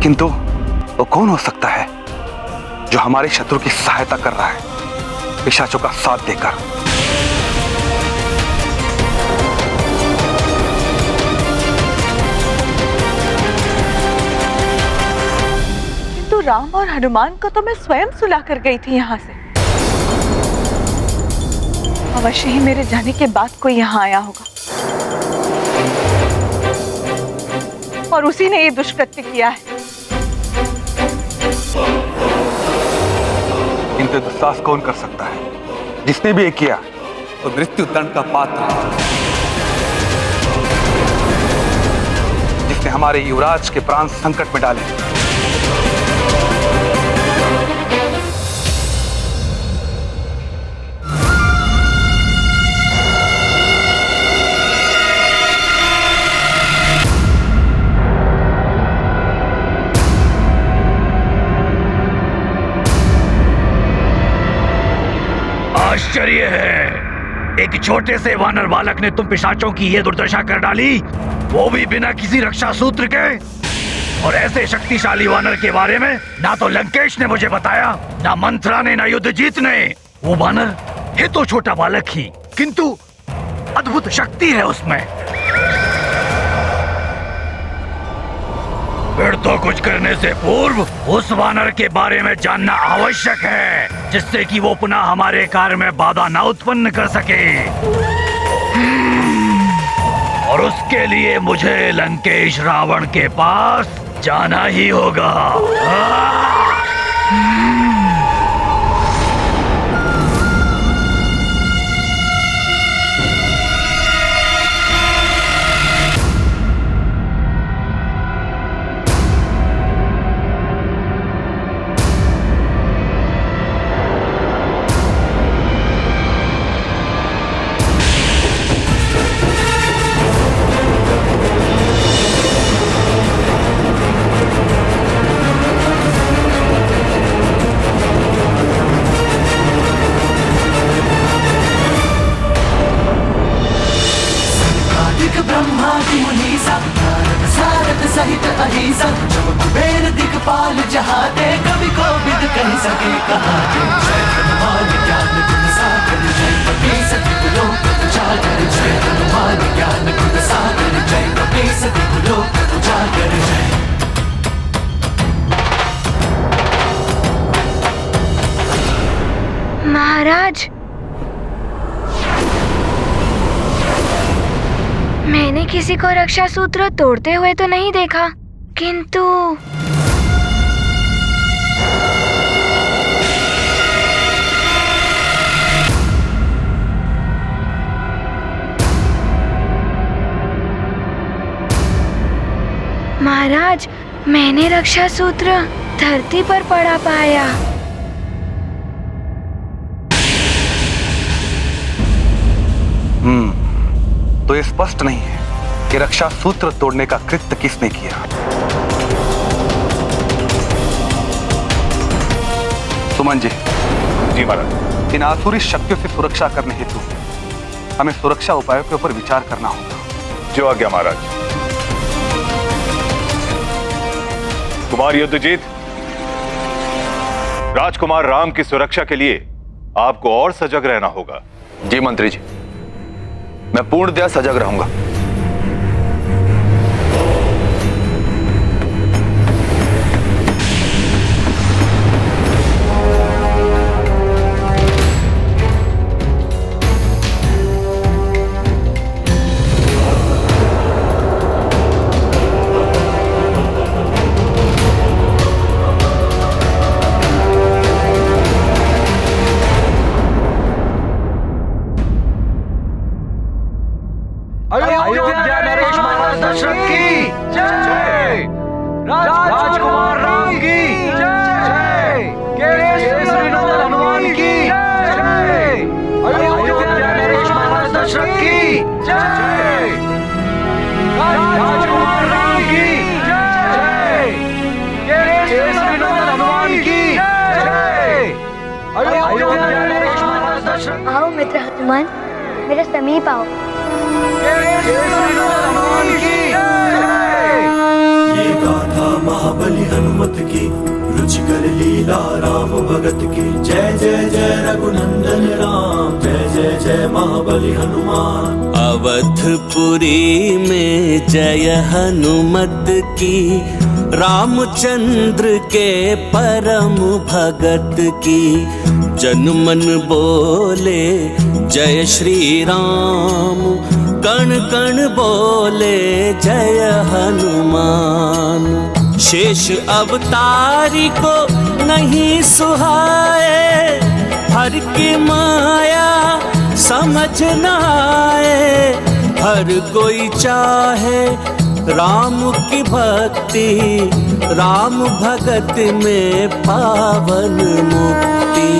किंतु वो कौन हो सकता है जो हमारे शत्रु की सहायता कर रहा है पिशाचों का साथ देकर? किंतु राम और हनुमान को तो मैं स्वयं सुला कर गई थी यहाँ से। अवश्य ही मेरे जाने के बाद कोई यहाँ आया होगा और उसी ने ये दुष्कृत्य किया है। किंतु दुस्साहस कौन कर सकता है? जिसने भी ये किया तो मृत्यु दंड का पात्र है। जिसने हमारे युवराज के प्राण संकट में डाले। आश्चर्य है, एक छोटे से वानर बालक ने तुम पिशाचों की ये दुर्दशा कर डाली, वो भी बिना किसी रक्षा सूत्र के। और ऐसे शक्तिशाली वानर के बारे में ना तो लंकेश ने मुझे बताया, ना मंथरा ने, ना युद्धजीत ने। वो वानर है तो छोटा बालक ही, किंतु अद्भुत शक्ति है उसमें। फिर तो कुछ करने से पूर्व उस वानर के बारे में जानना आवश्यक है, जिससे कि वो पुनः हमारे कार्य में बाधा न उत्पन्न कर सके। और उसके लिए मुझे लंकेश रावण के पास जाना ही होगा। ब्रह्मादि मुनीसा नारद सारद सहित अहिसा जो कुबेर दिक्पाल जहाँ दे कवि को विद कह सके कहाँ दे। जय हनुमान ज्ञान गुण सागर जय कपीसति लोक उजागर। जय हनुमान ज्ञान गुण सागर जय कपीसति लोक उजागर। जय महाराज, मैंने किसी को रक्षा सूत्र तोड़ते हुए तो नहीं देखा, किंतु महाराज, मैंने रक्षा सूत्र धरती पर पड़ा पाया। तो ये स्पष्ट नहीं है कि रक्षा सूत्र तोड़ने का कृत्य किसने किया। सुमन जी। जी महाराज। इन आसुरी शक्तियों से सुरक्षा करने हेतु हमें सुरक्षा उपायों के ऊपर विचार करना होगा। जो आज्ञा महाराज। कुमार युद्धजीत, राजकुमार राम की सुरक्षा के लिए आपको और सजग रहना होगा। जी मंत्री जी, मैं पूर्णतया सजग रहूंगा। अयोध्या नरेश महाराज दशरथ की जय। राजकुमार राम की जय। केसरी नंदन हनुमान की जय। अयोध्या नरेश महाराज दशरथ की जय। राजकुमार राम की जय। केसरी नंदन हनुमान की जय। अयोध्या नरेश महाराज दशरथ। आओ मित्र हनुमान, मेरे समीप आओ। ये गाथा महाबली हनुमत की, रुचिकर लीला राम भगत की। जय जय जय रघुनंदन राम, जय जय जय महाबली हनुमान। अवधपुरी में जय हनुमत की, रामचंद्र के परम भगत की। जन मन बोले जय श्री राम, कण कण बोले जय हनुमान। शेष अवतारी को नहीं सुहाए, हर की माया समझ न आए। हर कोई चाहे राम की भक्ति, राम भगत में पावन मुक्ति।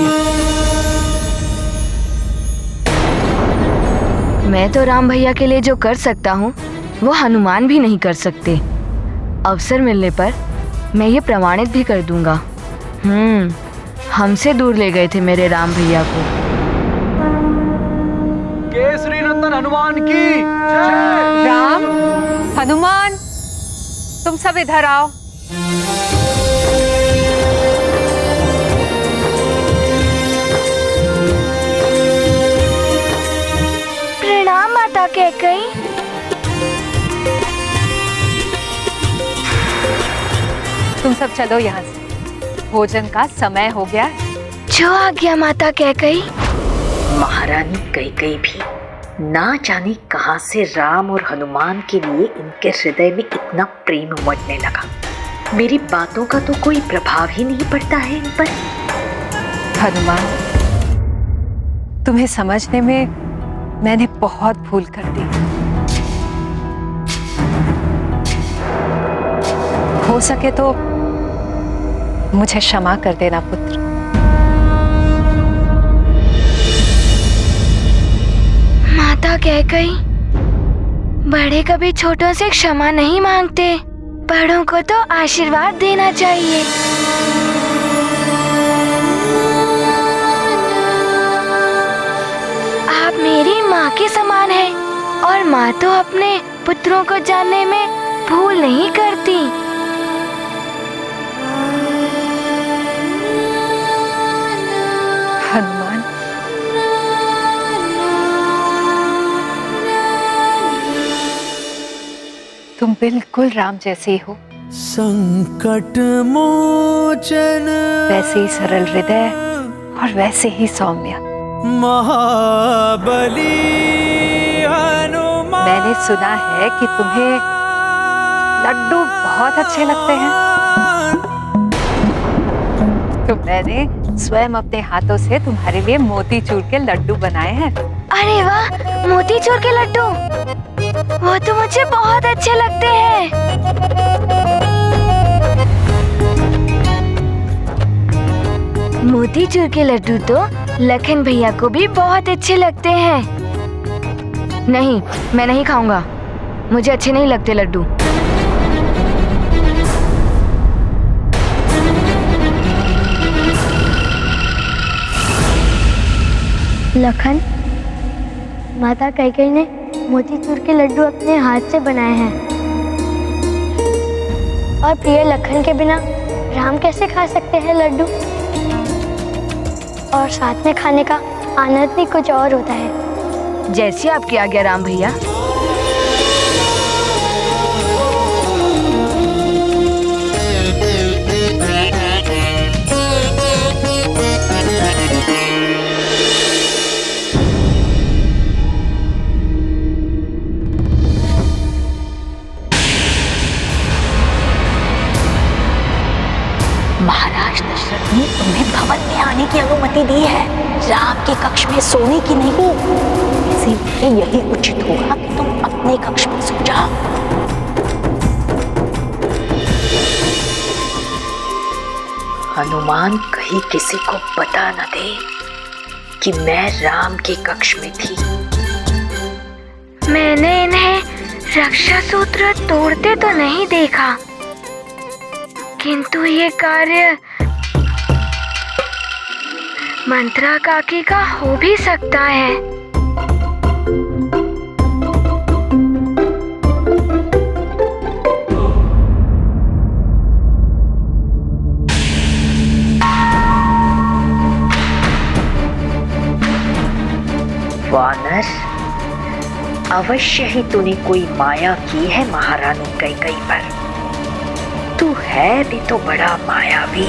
मैं तो राम भैया के लिए जो कर सकता हूँ वो हनुमान भी नहीं कर सकते। अवसर मिलने पर मैं ये प्रमाणित भी कर दूंगा। हमसे दूर ले गए थे मेरे राम भैया को। केसरी नंदन हनुमान की जय। राम, हनुमान, तुम सब इधर आओ। प्रणाम माता कैकेयी। तुम सब चलो यहाँ से, भोजन का समय हो गया है। जो आज्ञा माता कैकेयी। महारानी कैकेयी भी ना जाने कहां से राम और हनुमान के लिए इनके हृदय में इतना प्रेम उमड़ने लगा। मेरी बातों का तो कोई प्रभाव ही नहीं पड़ता है इन पर। हनुमान, तुम्हें समझने में मैंने बहुत भूल कर दी। हो सके तो मुझे क्षमा कर देना पुत्र। माता कैकेयी, बड़े कभी छोटों से क्षमा नहीं मांगते, बड़ों को तो आशीर्वाद देना चाहिए। आप मेरी माँ के समान हैं और माँ तो अपने पुत्रों को जानने में भूल नहीं करती। हनुमान, तुम बिल्कुल राम जैसे ही हो। संकट मोचन, वैसे ही सरल हृदय और वैसे ही सौम्य। महाबली हनुमान। मैंने सुना है कि तुम्हें लड्डू बहुत अच्छे लगते हैं, तो मैंने स्वयं अपने हाथों से तुम्हारे लिए मोतीचूर के लड्डू बनाए हैं। अरे वाह, मोतीचूर के लड्डू, वो तो मुझे बहुत अच्छे लगते हैं। मोतीचूर के लड्डू तो लखन भैया को भी बहुत अच्छे लगते हैं। नहीं, मैं नहीं खाऊंगा, मुझे अच्छे नहीं लगते लड्डू। लखन, माता कैकेयी ने मोतीचूर के लड्डू अपने हाथ से बनाए हैं, और प्रिय लखन के बिना राम कैसे खा सकते हैं लड्डू? और साथ में खाने का आनंद भी कुछ और होता है। जैसी आपकी आज्ञा राम भैया। महाराज दशरथ ने तुम्हें भवन में आने की अनुमति दी है, राम के कक्ष में सोने की नहीं। इसीलिए यही उचित होगा कि तुम अपने कक्ष में सो जाओ। हनुमान कहीं किसी को पता न दे कि मैं राम के कक्ष में थी। मैंने इन्हें रक्षा सूत्र तोड़ते तो नहीं देखा, किंतु ये कार्य मंत्रा काकी का हो भी सकता है। अवश्य ही तूने कोई माया की है महारानी कैकेयी पर। तू है भी तो बड़ा मायावी।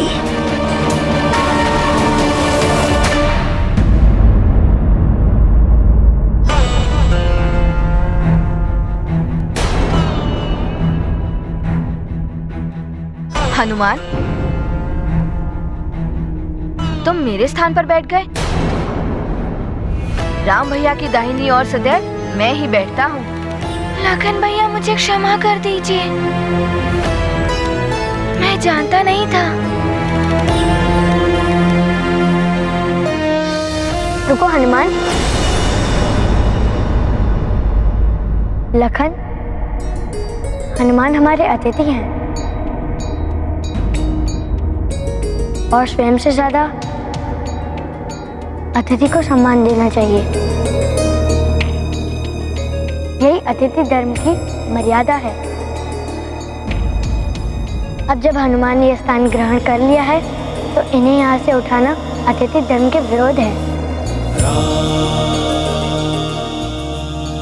हनुमान, तुम मेरे स्थान पर बैठ गए। राम भैया की दाहिनी ओर सदैव मैं ही बैठता हूँ। लखन भैया, मुझे क्षमा कर दीजिए, मैं जानता नहीं था। रुको हनुमान। लखन, हनुमान हमारे अतिथि हैं और स्वयं से ज्यादा अतिथि को सम्मान देना चाहिए। यही अतिथि धर्म की मर्यादा है। अब जब हनुमान ने यह स्थान ग्रहण कर लिया है तो इन्हें यहाँ से उठाना अतिथि धर्म के विरोध है।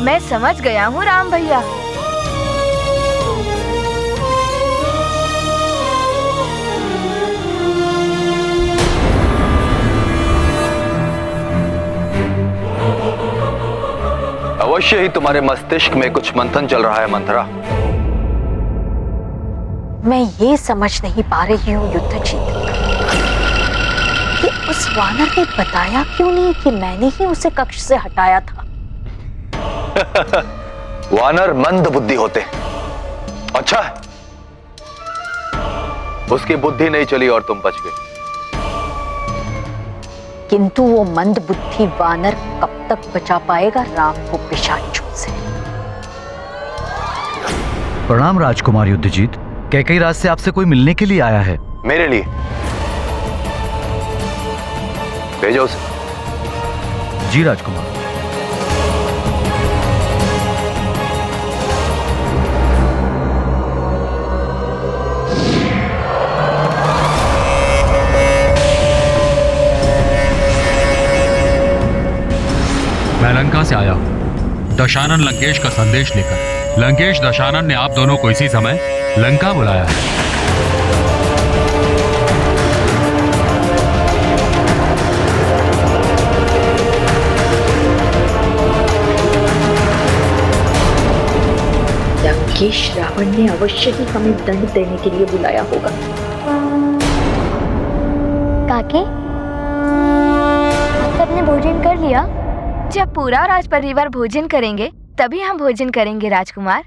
मैं समझ गया हूँ राम भैया। अवश्य ही तुम्हारे मस्तिष्क में कुछ मंथन चल रहा है मंथरा। मैं ये समझ नहीं पा रही हूँ युद्धजीत कि उस वानर ने बताया क्यों नहीं कि मैंने ही उसे कक्ष से हटाया था। वानर मंद बुद्धि होते। अच्छा है, उसकी बुद्धि नहीं चली और तुम बच गए। किंतु वो मंद बुद्धि वानर कब तक बचा पाएगा राम को पिशाचों से। प्रणाम राजकुमार युद्धजीत। कैकेयी राज से आपसे कोई मिलने के लिए आया है। मेरे लिए? भेजो उसे। जी राजकुमार। मैं लंका से आया हूँ दशानन लंकेश का संदेश लेकर। लंकेश दशानन ने आप दोनों को इसी समय लंका बुलाया है। लंकेश रावण ने अवश्य ही हमें दंड देने के लिए बुलाया होगा। काकी, आप सबने भोजन कर लिया? जब पूरा राज परिवार भोजन करेंगे तभी हम भोजन करेंगे राजकुमार।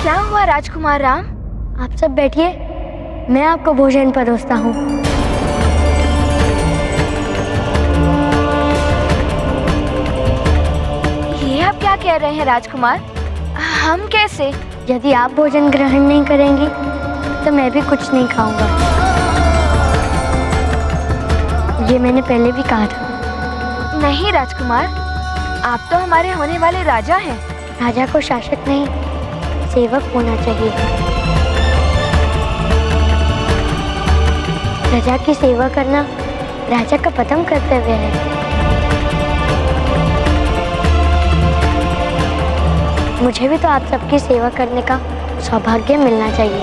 क्या हुआ राजकुमार राम? आप सब बैठिए, मैं आपको भोजन परोसता हूँ। ये आप क्या कह रहे हैं राजकुमार? हम कैसे? यदि आप भोजन ग्रहण नहीं करेंगी तो मैं भी कुछ नहीं खाऊंगा। ये मैंने पहले भी कहा था। नहीं राजकुमार, आप तो हमारे होने वाले राजा हैं। राजा को शासक नहीं, सेवक होना चाहिए। प्रजा की सेवा करना राजा का प्रथम कर्तव्य है। मुझे भी तो आप सबकी सेवा करने का सौभाग्य मिलना चाहिए।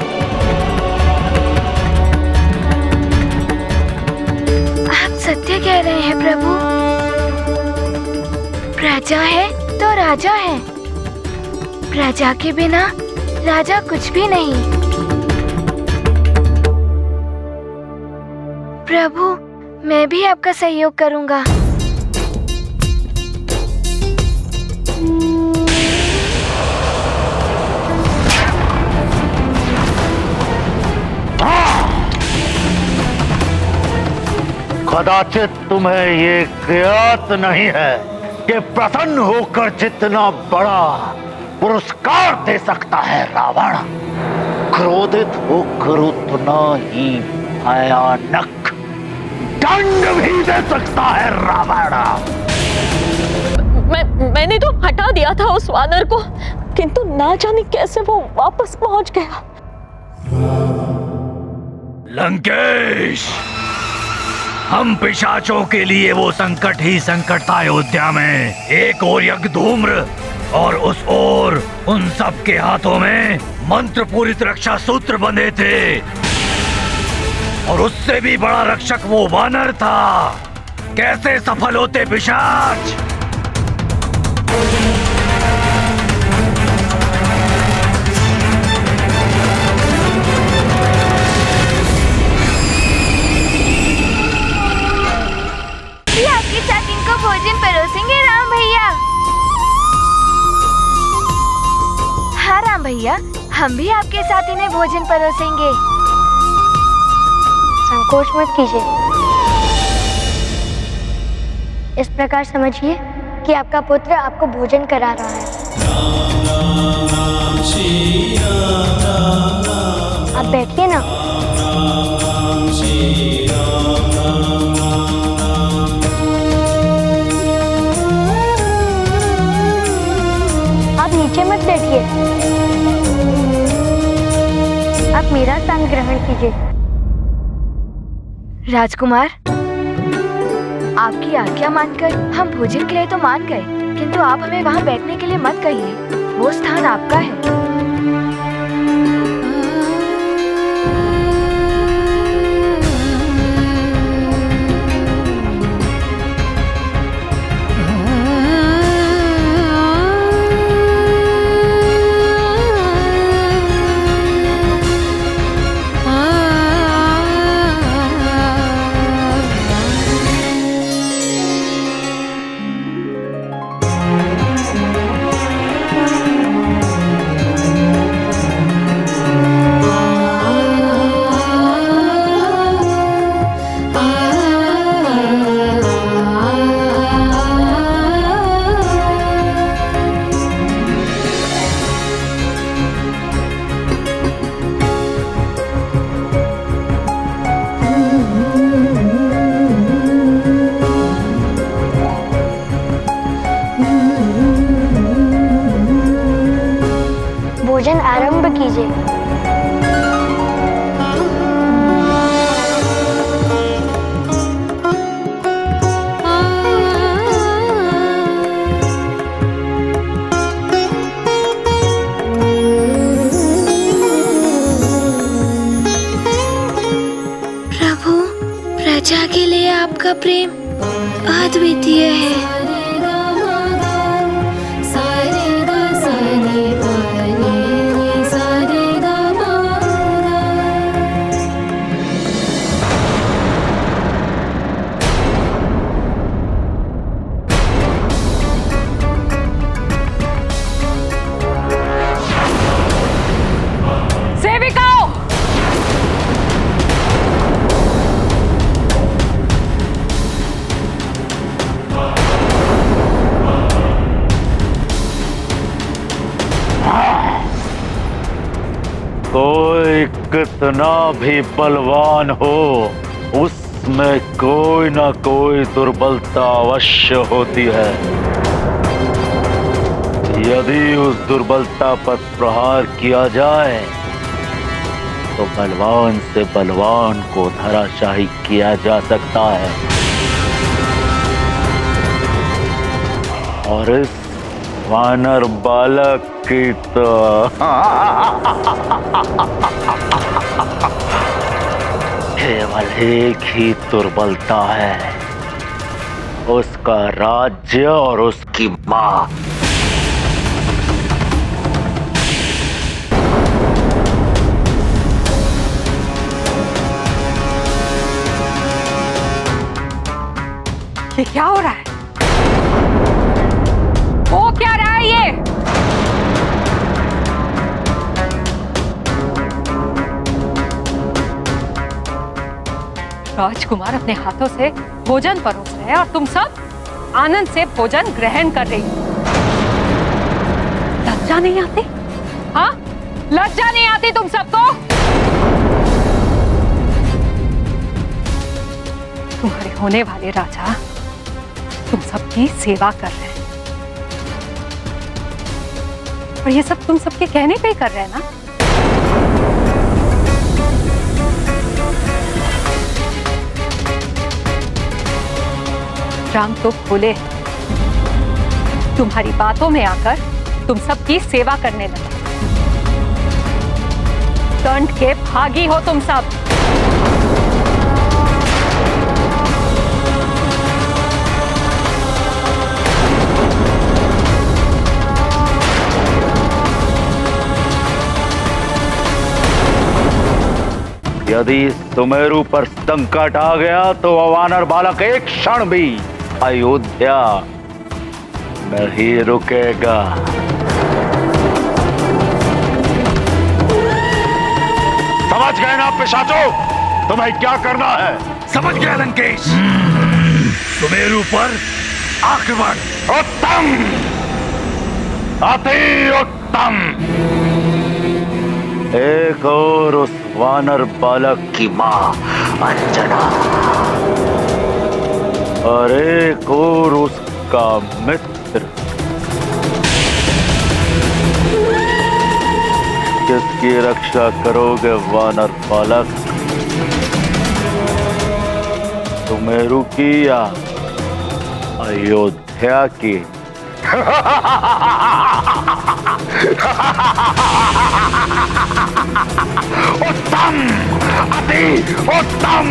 आप सत्य कह रहे हैं प्रभु। प्रजा है तो राजा है, प्रजा के बिना राजा कुछ भी नहीं। प्रभु, मैं भी आपका सहयोग करूंगा। कदाचित तुम्हें ये ज्ञात नहीं है कि प्रसन्न होकर जितना बड़ा पुरस्कार दे सकता है रावण, क्रोधित होकर उतना ही भयानक दंड भी दे सकता है रावण। मैंने तो हटा दिया था उस वानर को। किंतु ना जाने कैसे वो वापस पहुंच गया। लंकेश, हम पिशाचों के लिए वो संकट ही संकट था अयोध्या में। एक ओर यज्ञधूम्र और उस ओर उन सब के हाथों में मंत्र पूरित रक्षा सूत्र बंधे थे, और उससे भी बड़ा रक्षक वो वानर था। कैसे सफल होते पिशाच? आपके साथ इनको भोजन परोसेंगे राम भैया। हाँ राम भैया, हम भी आपके साथ इन्हें भोजन परोसेंगे। संकोच मत कीजिए। इस प्रकार समझिए कि आपका पुत्र आपको भोजन करा रहा है। आप बैठिए ना। आप नीचे मत बैठिए, आप मेरा स्थान ग्रहण कीजिए। राजकुमार, आपकी आज्ञा मानकर हम भोजन के लिए तो मान गए, किंतु आप हमें वहाँ बैठने के लिए मत कहिए। वो स्थान आपका है। भोजन आरंभ कीजिए। प्रभु, प्रजा के लिए आपका प्रेम अद्वितीय है। कोई कितना भी बलवान हो, उसमें कोई ना कोई दुर्बलता अवश्य होती है। यदि उस दुर्बलता पर प्रहार किया जाए तो बलवान से बलवान को धराशायी किया जा सकता है। और इस वानर बालक की तो केवल एक ही दुर्बलता है, उसका राज्य और उसकी माँ। ये क्या हो रहा है? वो क्या रहा है ये? राजकुमार अपने हाथों से भोजन परोस रहे हैं और तुम सब आनंद से भोजन ग्रहण कर रही हो। लज्जा नहीं आती? हाँ, लज्जा नहीं आती तुम सबको? तुम्हारे होने वाले राजा तुम सबकी सेवा कर रहे हैं। और ये सब तुम सबके कहने पे ही कर रहे हैं ना? राम तो भोले हैं। तुम्हारी बातों में आकर तुम सबकी सेवा करने लगे। दंड के भागी हो तुम सब। यदि सुमेरु पर संकट आ गया तो वानर बालक एक क्षण भी अयोध्या नहीं रुकेगा। समझ गए ना पिशाचो, तुम्हें क्या करना है? समझ गया लंकेश। सुमेरु पर आक्रमण। उत्तम, अति उत्तम। एक और उस वानर बालक की मां अंजना और एक और उसका मित्र। किसकी रक्षा करोगे वानर बालक? सुमेरु की या अयोध्या की? उत्तम, अति उत्तम।